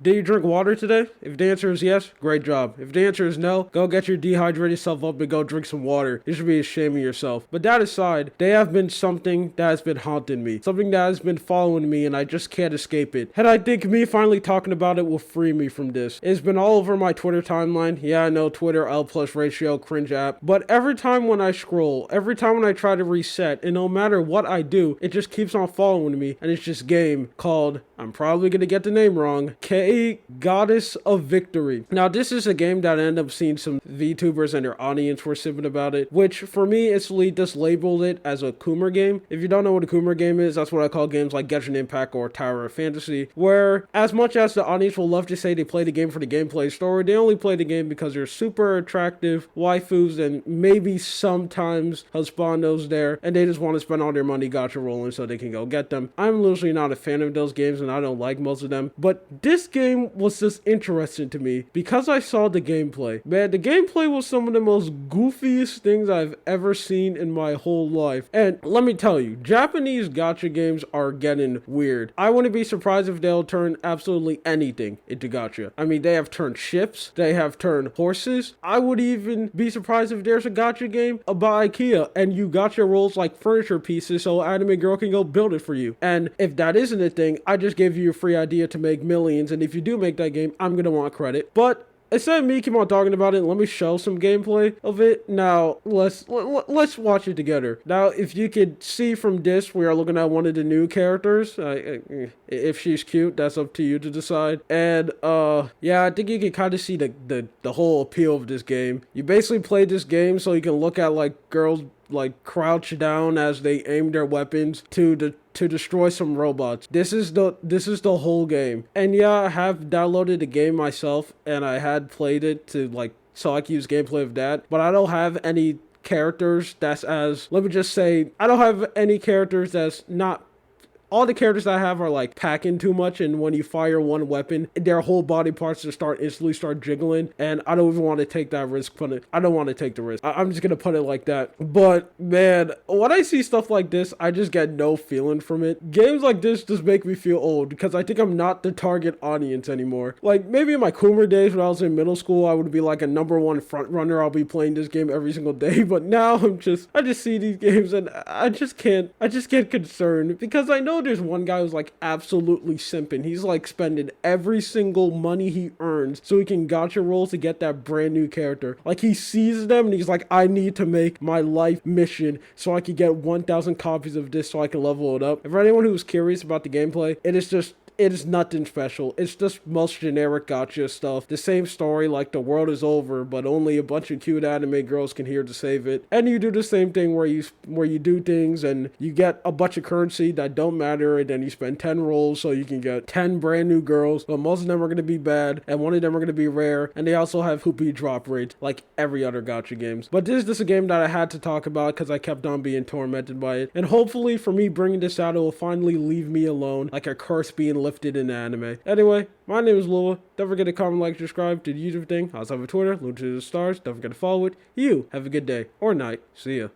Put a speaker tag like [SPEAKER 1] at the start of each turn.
[SPEAKER 1] Did you drink water today? If the answer is yes, great job. If the answer is no, go get your dehydrated self up and go drink some water. You should be ashamed of yourself. But that aside, they have been something that has been haunting me. Something that has been following me and I just can't escape it. And I think me finally talking about it will free me from this. It's been all over my Twitter timeline. Yeah, I know Twitter, L plus ratio, cringe app. But every time when I scroll, every time when I try to reset, and no matter what I do, it just keeps on following me. And it's this game called, I'm probably going to get the name wrong, K Goddess of Victory. Now, this is a game that I ended up seeing some VTubers and their audience were sipping about it, which for me, instantly just labeled it as a Coomer game. If you don't know what a Coomer game is, that's what I call games like Genshin Impact or Tower of Fantasy, where as much as the audience will love to say they play the game for the gameplay story, they only play the game because there's super attractive waifus and maybe sometimes husbandos there, and they just want to spend all their money gacha rolling so they can go get them. I'm literally not a fan of those games and I don't like most of them, but this game was just interesting to me because I saw the gameplay. Man, the gameplay was some of the most goofiest things I've ever seen in my whole life. And let me tell you, Japanese gacha games are getting weird. I wouldn't be surprised if they'll turn absolutely anything into gacha. I mean, they have turned ships, they have turned horses. I would even be surprised if there's a gacha game about IKEA and you gacha rolls like furniture pieces so anime girl can go build it for you. And if that isn't a thing, I just gave you a free idea to make millions, and if you do make that game, I'm gonna want credit. But instead of me keep on talking about it, let me show some gameplay of it. Now, let's watch it together. Now, if you could see from this, we are looking at one of the new characters. If she's cute, that's up to you to decide. And, yeah, I think you can kind of see the whole appeal of this game. You basically play this game so you can look at, like, girls, like, crouch down as they aim their weapons to destroy some robots. This is the whole game. And yeah, I have downloaded the game myself and I had played it to like so I can use gameplay of that, but I don't have any characters that's as, let me just say, I don't have any characters that's not, all the characters I have are like packing too much, and when you fire one weapon, their whole body parts just instantly start jiggling, and I don't even want to take that risk. I don't want to take the risk. I'm just gonna put it like that. But man, when I see stuff like this, I just get no feeling from it. Games like this just make me feel old because I think I'm not the target audience anymore. Like maybe in my Coomer days when I was in middle school, I would be like a #1 front runner. I'll be playing this game every single day. But now I just see these games and I just get concerned because I know there's one guy who's like absolutely simping. He's like spending every single money he earns so he can gacha roll to get that brand new character. Like he sees them and he's like, I need to make my life mission so I can get 1,000 copies of this so I can level it up. And for anyone who's curious about the gameplay, it is nothing special. It's just most generic gacha stuff. The same story like the world is over, but only a bunch of cute anime girls can here to save it. And you do the same thing where you do things and you get a bunch of currency that don't matter, and then you spend 10 rolls so you can get 10 brand new girls, but most of them are going to be bad, and one of them are going to be rare, and they also have hoopy drop rates like every other gacha games. But this is just a game that I had to talk about because I kept on being tormented by it. And hopefully for me bringing this out, it will finally leave me alone like a curse being lifted in anime. Anyway, my name is Lua. Don't forget to comment, like, subscribe to the YouTube thing. I also have a Twitter, Lua to the stars. Don't forget to follow it. You have a good day or night. See ya.